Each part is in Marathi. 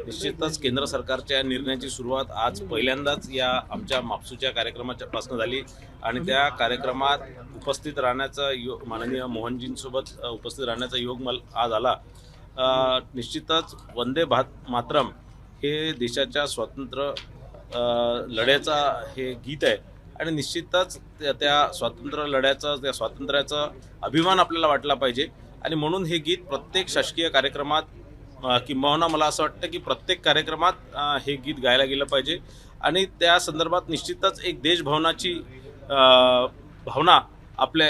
निश्चितच केंद्र सरकारच्या या निर्णयाची सुरुवात आज पहिल्यांदाच या आमच्या मापसूच्या कार्यक्रमाच्या पासून झाली आणि त्या कार्यक्रमात उपस्थित राहण्याचा योग माननीय मोहनजींसोबत उपस्थित राहण्याचा योग मला आज आला। निश्चितच वंदे मातरम हे देशाच्या स्वातंत्र्य लढ्याचा हे गीत आहे आणि निश्चितच त्या स्वातंत्र्य लढ्याचा त्या स्वातंत्र्याचा अभिमान आपल्याला वाटला पाहिजे आणि म्हणून हे गीत प्रत्येक शासकीय कार्यक्रमात किंबहुना मला असं वाटतं की प्रत्येक कार्यक्रमात हे गीत गायला गेलं पाहिजे आणि त्या संदर्भात निश्चितच एक देशभावनाची भावना आपल्या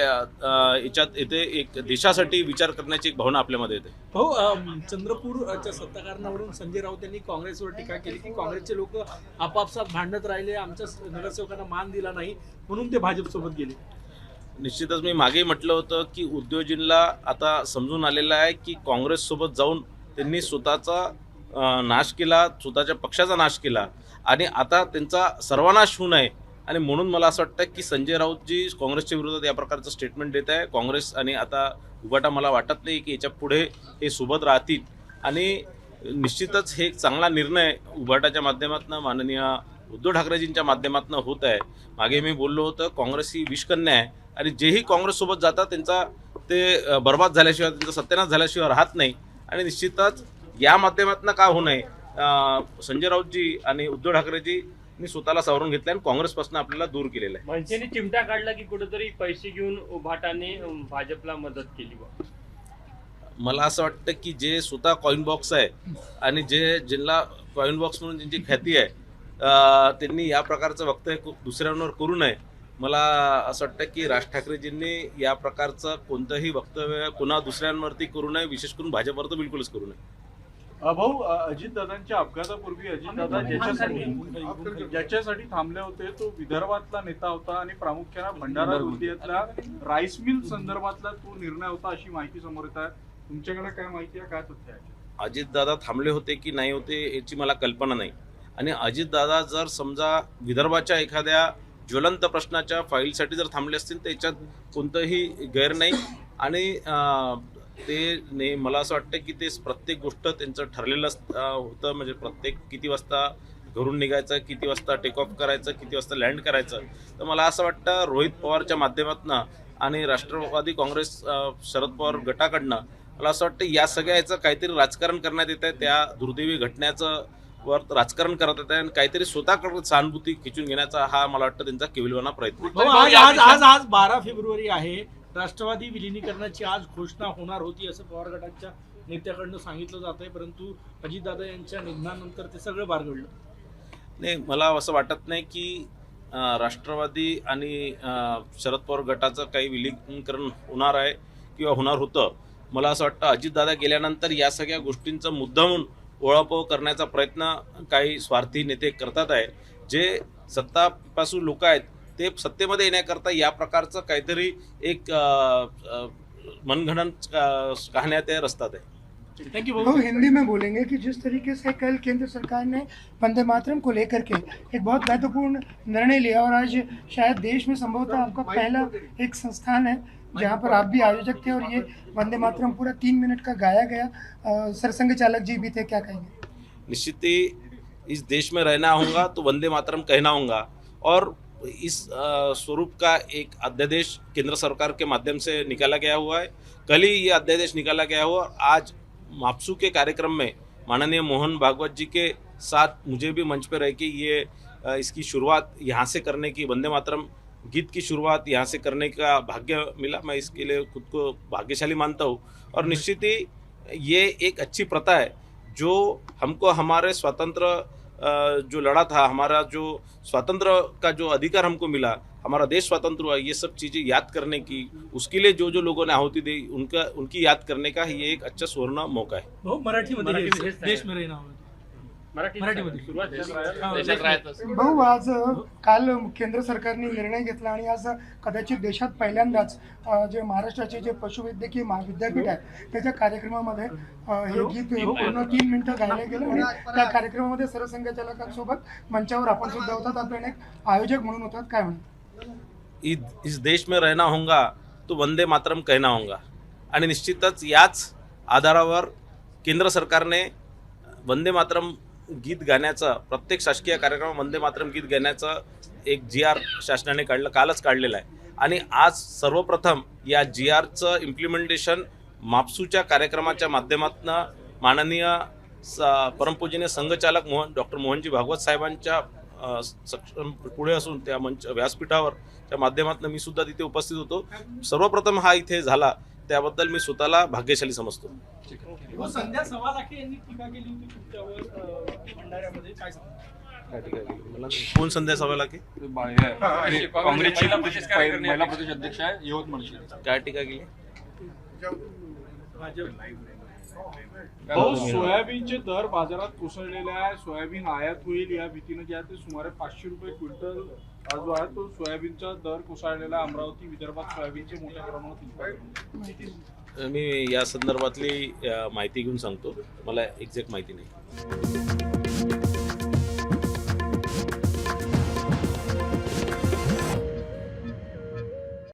याच्यात येते। एक देशासाठी विचार करण्याची एक भावना आपल्यामध्ये येते। हो, चंद्रपूरच्या सत्ताकारणीवरून संजय राऊत यांनी काँग्रेसवर टीका केली की काँग्रेसचे लोक आपापसात भांडत राहिले, आमच्या नगरसेवकांना मान दिला नाही म्हणून ते भाजपसोबत गेले। निश्चितच मी मागे म्हटलं होतं की उद्योजकांना आता समजून आलेलं आहे की काँग्रेससोबत जाऊन त्यांनी स्वतःचा नाश केला, स्वतःच्या पक्षाचा नाश केला आणि आता त्यांचा सर्वनाश होऊ नये आणि म्हणून मला असं वाटतं की संजय राऊतजी काँग्रेसच्या विरोधात या प्रकारचं स्टेटमेंट देत आहे। काँग्रेस आणि आता उभाटा मला वाटत नाही की याच्या पुढे हे सोबत राहतील आणि निश्चितच हे एक चांगला निर्णय उभाटाच्या माध्यमातून माननीय उद्धव ठाकरेजींच्या माध्यमातून होत आहे। मागे मी बोललो होतं काँग्रेस ही विषकन्या आहे आणि जेही काँग्रेससोबत जातात त्यांचा ते बर्बाद झाल्याशिवाय, त्यांचा सत्यानाश झाल्याशिवाय राहत नाही आणि निश्चितच या माध्यमातून का होऊ नये संजय राऊतजी आणि उद्धव ठाकरेजी मी स्वतःला सावरून घेतलं आणि काँग्रेसपासून आपल्याला दूर केलेलं आहे। मनसेने चिमटा काढला की कुठेतरी पैसे घेऊन उभाटाने भाजपला मदत केली बा। मला असं वाटतं की जे स्वतः कॉइन बॉक्स आहे आणि ज्यांना कॉइन बॉक्स म्हणून ज्यांची ख्याती आहे त्यांनी या प्रकारचं वक्तव्य दुसऱ्यांवर करू नये। मला असं वाटतं की राज ठाकरेजींनी या प्रकारचं कोणतंही वक्तव्य पुन्हा दुसऱ्यांवरती करू नये, विशेष करून भाजपवर तर बिलकुलच करू नये। भाऊ, अजितदादांच्या अपघातापूर्वी अजितदादा ज्याच्यासाठी थांबले होते तो विदर्भातला नेता होता आणि प्रामुख्याने भंडारा गोंदियातला राईस मिल संदर्भातला तो निर्णय होता अशी माहिती समोर येत आहे। तुमच्याकडे काय माहिती आहे, काय तथ्य आहे? अजितदादा थांबले होते की नाही होते याची मला कल्पना नाही आणि अजितदादा जर समजा विदर्भाच्या एखाद्या ज्वलंत प्रश्नाच्या फाईलसाठी जर थांबले असतील तर याच्यात कोणतंही गैर नाही आणि मला असं वाटतं की ते प्रत्येक गोष्ट त्यांचं ठरलेलं होतं। म्हणजे प्रत्येक किती वाजता घरून निघायचं, किती वाजता टेक ऑफ करायचं, किती वाजता लँड करायचं। तर मला असं वाटतं रोहित पवारच्या माध्यमातून आणि राष्ट्रवादी काँग्रेस शरद पवार गटाकडनं मला असं वाटतं या सगळ्या याचं काहीतरी राजकारण करण्यात येत आहे। त्या दुर्दैवी घटनेचं वर राजकारण करत येत आहे आणि काहीतरी स्वतःकडे सहानुभूती खिचून घेण्याचा हा मला वाटतं त्यांचा केविलवाना प्रयत्न आहे। आज 12 फेब्रुवारी आहे, राष्ट्रवादी विलिनीकरणाची आज घोषणा होणार होती असं पवार गटाच्या नेत्याकडनं सांगितलं जात आहे, परंतु अजितदादा यांच्या निधनानंतर ते सगळं बारगडलं। नाही, मला असं वाटत नाही की राष्ट्रवादी आणि शरद पवार गटाचं काही विलिनीकरण होणार आहे किंवा होणार होतं। मला असं वाटतं अजितदादा गेल्यानंतर या सगळ्या गोष्टींचा मुद्दामून ओळापळ करण्याचा प्रयत्न काही स्वार्थी नेते करतात आहे। जे सत्तापासून लोक आहेत ते सत्तेमध्ये येण्याकरता या प्रकारचं काहीतरी एक मनगणन कहाण्या त्या रस्त्यात आहे। Thank you. वो हिंदी में बोलेंगे कि जिस तरीके से कल केंद्र सरकार ने वंदे मातरम को लेकर के एक बहुत महत्वपूर्ण निर्णय लिया और आज शायद देश में संभवतः आपका पहला एक संस्थान है जहाँ पर आप भी आयोजक थे और ये वंदे मातरम पूरा 3 मिनट का गाया गया। सरसंघ चालक जी भी थे, क्या कहेंगे? निश्चित ही इस देश में रहना होगा तो वंदे मातरम कहना होगा और इस स्वरूप का एक अध्यादेश केंद्र सरकार के माध्यम से निकाला गया हुआ है। कल ही ये अध्यादेश निकाला गया हुआ और आज मापसू के कार्यक्रम में माननीय मोहन भागवत जी के साथ मुझे भी मंच पर रह के ये इसकी शुरुआत यहाँ से करने की, वंदे मातरम गीत की शुरुआत यहाँ से करने का भाग्य मिला। मैं इसके लिए खुद को भाग्यशाली मानता हूँ और निश्चित ही ये एक अच्छी प्रथा है जो हमको हमारे स्वतंत्र जो लड़ा था, हमारा जो स्वतंत्र का जो अधिकार हमको मिला, हमारा देश स्वतंत्र हुआ, ये सब चीज़ें याद करने की, उसके लिए जो लोगों ने आहुति दी उनकी याद करने का ये एक अच्छा सुवर्ण मौका है। हो, मराठीमध्ये देश में रहना होगा। मराठीमध्ये सुरुवात भाऊ, आज काल केंद्र सरकारने निर्णय घेतला आणि आज कदाचित देशात पहिल्यांदाच जे महाराष्ट्राचे जे पशुवैद्यकीय महाविद्यापीठ आहे त्याच्या कार्यक्रमामध्ये हे गीत पूर्ण 3 मिनिटं गायले गेलं आणि त्या कार्यक्रमामध्ये सरसंघचालकांसोबत मंचावर आपण सुद्धा होतात, आपण एक आयोजक म्हणून होतात, काय म्हणतात? इस देश में रहना होगा तो वंदे मातरम कहना होगा आणि निश्चितच याच आधारावर केंद्र सरकारने वंदे मातरम गीत गाण्याचा, प्रत्येक शासकीय कार्यक्रमात वंदे मातरम गीत गाण्याचा एक GR शासनाने कालच काढलेला आहे. आणि आज सर्वप्रथम या GRचं इम्प्लिमेंटेशन मापसूच्या कार्यक्रमाच्या माध्यमातून माननीय परमपूजनीय संघचालक डॉक्टर मोहनजी भागवत साहेबांच्या सक्षम पुढे असून त्या व्यासपीठावर त्या माध्यमातून मी सुद्धा तिथे उपस्थित होतो. सर्वप्रथम हा इथे झाला, त्याबद्दल मी स्वतःला भाग्यशाली समजतो. संध्या सव्वा लाखे यांनी टीका केली होती तुमच्यावर भंडाऱ्यामध्ये, काय सांगता? मला कोण संध्या सभेला की काँग्रेसची महिला प्रदेश अध्यक्ष आहे यवतमाळची. काय टीका केली? सोयाबीनचे दर बाजारात कोसळलेले आहे. सोयाबीन आयात होईल या भीतीने जे आहे ते सुमारे 500 रुपये क्विंटल जो आहे तो सोयाबीनचा दर कोसळलेला आहे. अमरावती विदर्भात सोयाबीनचे मोठ्या प्रमाणात मी या संदर्भातली माहिती घेऊन सांगतो, मला एक्झॅक्ट माहिती नाही.